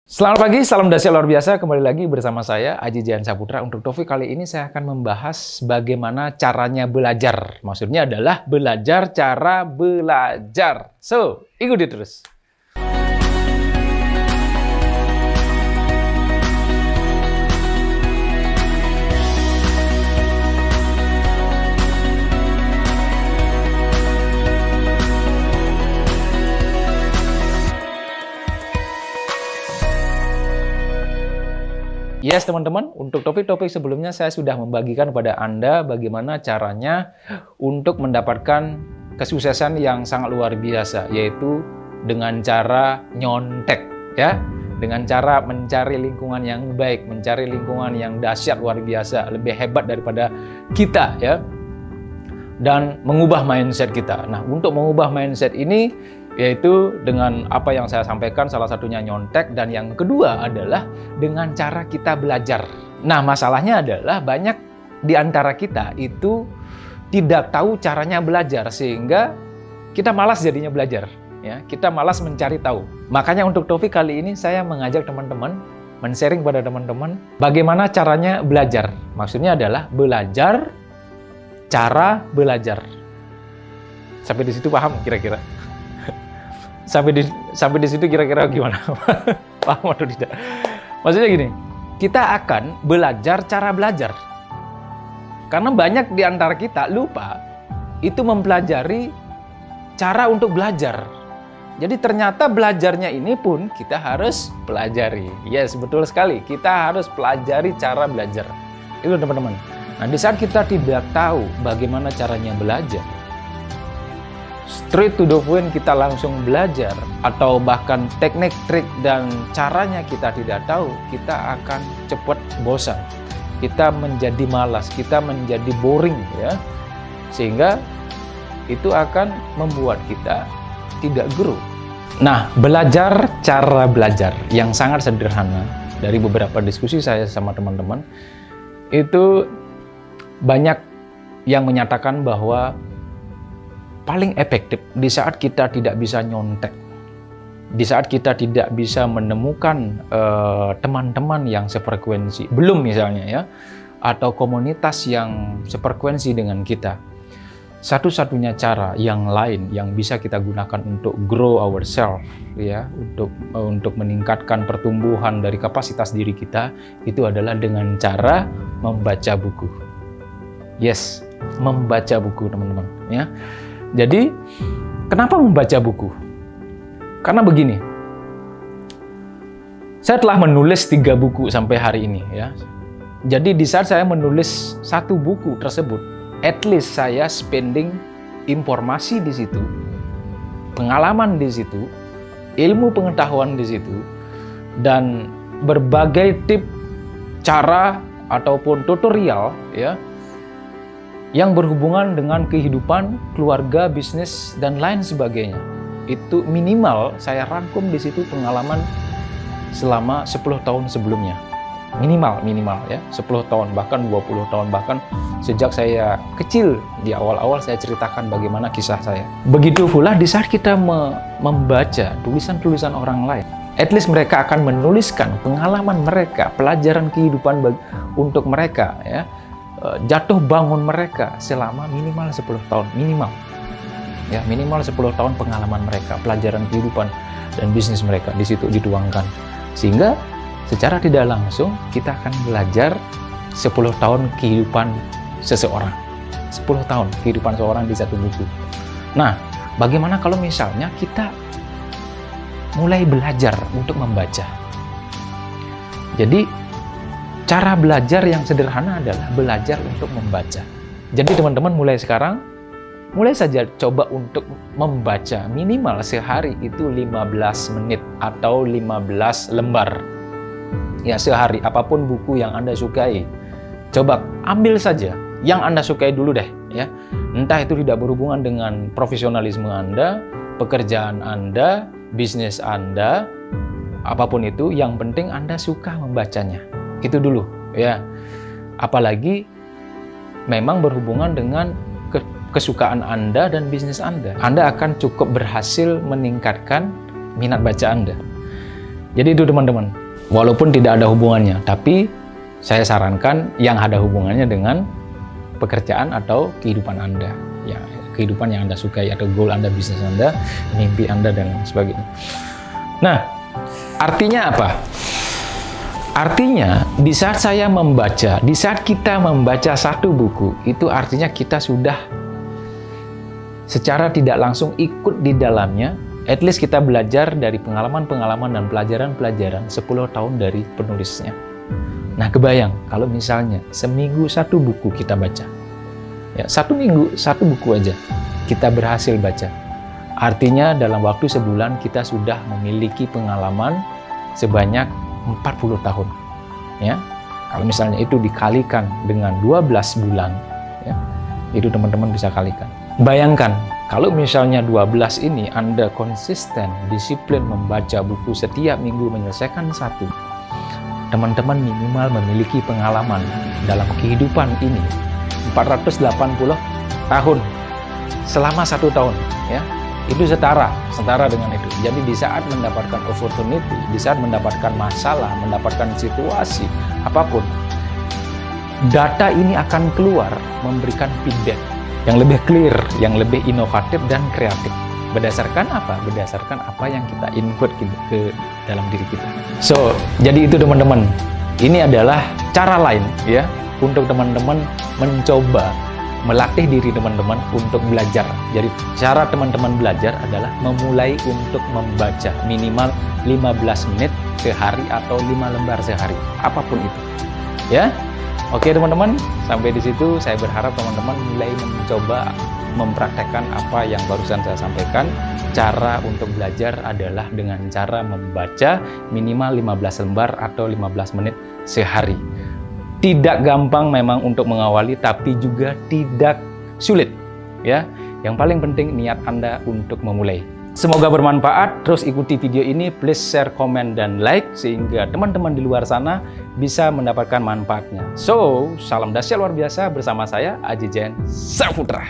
Selamat pagi, salam dahsyat luar biasa. Kembali lagi bersama saya, Aji Jihan Saputra. Untuk topik kali ini saya akan membahas bagaimana caranya belajar. Maksudnya adalah belajar cara belajar. So, ikuti terus. Yes, teman-teman, untuk topik-topik sebelumnya saya sudah membagikan kepada Anda bagaimana caranya untuk mendapatkan kesuksesan yang sangat luar biasa, yaitu dengan cara nyontek, ya. Dengan cara mencari lingkungan yang baik, mencari lingkungan yang dahsyat luar biasa, lebih hebat daripada kita, ya. Dan mengubah mindset kita. Nah, untuk mengubah mindset ini yaitu dengan apa yang saya sampaikan, salah satunya nyontek, dan yang kedua adalah dengan cara kita belajar. Nah, masalahnya adalah banyak di antara kita itu tidak tahu caranya belajar, sehingga kita malas jadinya belajar. Ya, kita malas mencari tahu. Makanya untuk topik kali ini saya mengajak teman-teman, men-sharing pada teman-teman bagaimana caranya belajar. Maksudnya adalah belajar, cara belajar. Sampai di situ paham kira-kira? Sampai di situ kira-kira gimana? Paham atau tidak? Maksudnya gini, kita akan belajar cara belajar. Karena banyak di antara kita lupa itu mempelajari cara untuk belajar. Jadi ternyata belajarnya ini pun kita harus pelajari. Yes, betul sekali. Kita harus pelajari cara belajar. Itu teman-teman. Nah, di saat kita tidak tahu bagaimana caranya belajar, straight to the point kita langsung belajar, atau bahkan teknik, trik, dan caranya kita tidak tahu, kita akan cepat bosan. Kita menjadi malas, kita menjadi boring, ya. Sehingga itu akan membuat kita tidak grow. Nah, belajar cara belajar yang sangat sederhana, dari beberapa diskusi saya sama teman-teman, itu banyak yang menyatakan bahwa paling efektif di saat kita tidak bisa nyontek, di saat kita tidak bisa menemukan teman-teman yang sefrekuensi, belum misalnya, ya, atau komunitas yang sefrekuensi dengan kita. Satu-satunya cara yang lain yang bisa kita gunakan untuk grow ourselves, ya, untuk meningkatkan pertumbuhan dari kapasitas diri kita, itu adalah dengan cara membaca buku. Yes, membaca buku, teman-teman, ya. Jadi, kenapa membaca buku? Karena begini, saya telah menulis 3 buku sampai hari ini, ya. Jadi di saat saya menulis 1 buku tersebut, at least saya spending informasi di situ, pengalaman di situ, ilmu pengetahuan di situ, dan berbagai tip, cara ataupun tutorial, ya, yang berhubungan dengan kehidupan, keluarga, bisnis, dan lain sebagainya. Itu minimal saya rangkum di situ pengalaman selama 10 tahun sebelumnya. Minimal, ya, 10 tahun, bahkan 20 tahun, bahkan sejak saya kecil, di awal-awal saya ceritakan bagaimana kisah saya. Begitu pula di saat kita membaca tulisan-tulisan orang lain, at least mereka akan menuliskan pengalaman mereka, pelajaran kehidupan untuk mereka, ya, jatuh bangun mereka selama minimal 10 tahun, minimal, ya, minimal 10 tahun pengalaman mereka, pelajaran kehidupan dan bisnis mereka di situ dituangkan, sehingga secara tidak langsung kita akan belajar 10 tahun kehidupan seseorang, 10 tahun kehidupan seseorang di satu buku. Nah, bagaimana kalau misalnya kita mulai belajar untuk membaca? Jadi cara belajar yang sederhana adalah belajar untuk membaca. Jadi teman-teman mulai sekarang, mulai saja coba untuk membaca minimal sehari itu 15 menit atau 15 lembar. Ya, sehari, apapun buku yang Anda sukai. Coba ambil saja yang Anda sukai dulu deh, ya. Entah itu tidak berhubungan dengan profesionalisme Anda, pekerjaan Anda, bisnis Anda, apapun itu, yang penting Anda suka membacanya. Itu dulu, ya. Apalagi memang berhubungan dengan kesukaan Anda dan bisnis Anda. Anda akan cukup berhasil meningkatkan minat baca Anda. Jadi itu teman-teman, walaupun tidak ada hubungannya, tapi saya sarankan yang ada hubungannya dengan pekerjaan atau kehidupan Anda. Ya, kehidupan yang Anda sukai atau goal Anda, bisnis Anda, mimpi Anda, dan sebagainya. Nah, artinya apa? Artinya, di saat saya membaca, di saat kita membaca satu buku, itu artinya kita sudah secara tidak langsung ikut di dalamnya. At least kita belajar dari pengalaman-pengalaman dan pelajaran-pelajaran 10 tahun dari penulisnya. Nah, kebayang kalau misalnya seminggu satu buku kita baca. Ya, satu minggu satu buku aja kita berhasil baca. Artinya dalam waktu sebulan kita sudah memiliki pengalaman sebanyak 40 tahun. Ya. Kalau misalnya itu dikalikan dengan 12 bulan, ya, itu teman-teman bisa kalikan. Bayangkan, kalau misalnya 12 ini Anda konsisten, disiplin membaca buku setiap minggu menyelesaikan satu, teman-teman minimal memiliki pengalaman dalam kehidupan ini 480 tahun selama 1 tahun, ya. Itu setara dengan itu. Jadi di saat mendapatkan opportunity, di saat mendapatkan masalah, mendapatkan situasi apapun, data ini akan keluar memberikan feedback yang lebih clear, yang lebih inovatif dan kreatif. Berdasarkan apa? Berdasarkan apa yang kita input ke dalam diri kita. So, jadi itu teman-teman. Ini adalah cara lain, ya, untuk teman-teman mencoba melatih diri teman-teman untuk belajar. Jadi cara teman-teman belajar adalah memulai untuk membaca minimal 15 menit sehari atau 5 lembar sehari, apapun itu. Ya. Oke teman-teman, sampai di situ saya berharap teman-teman mulai mencoba mempraktekkan apa yang barusan saya sampaikan. Cara untuk belajar adalah dengan cara membaca minimal 15 lembar atau 15 menit sehari. Tidak gampang memang untuk mengawali, tapi juga tidak sulit, ya. Yang paling penting niat Anda untuk memulai. Semoga bermanfaat. Terus ikuti video ini, please share, komen, dan like sehingga teman-teman di luar sana bisa mendapatkan manfaatnya. So, salam dahsyat luar biasa bersama saya Aji Jen Saputra.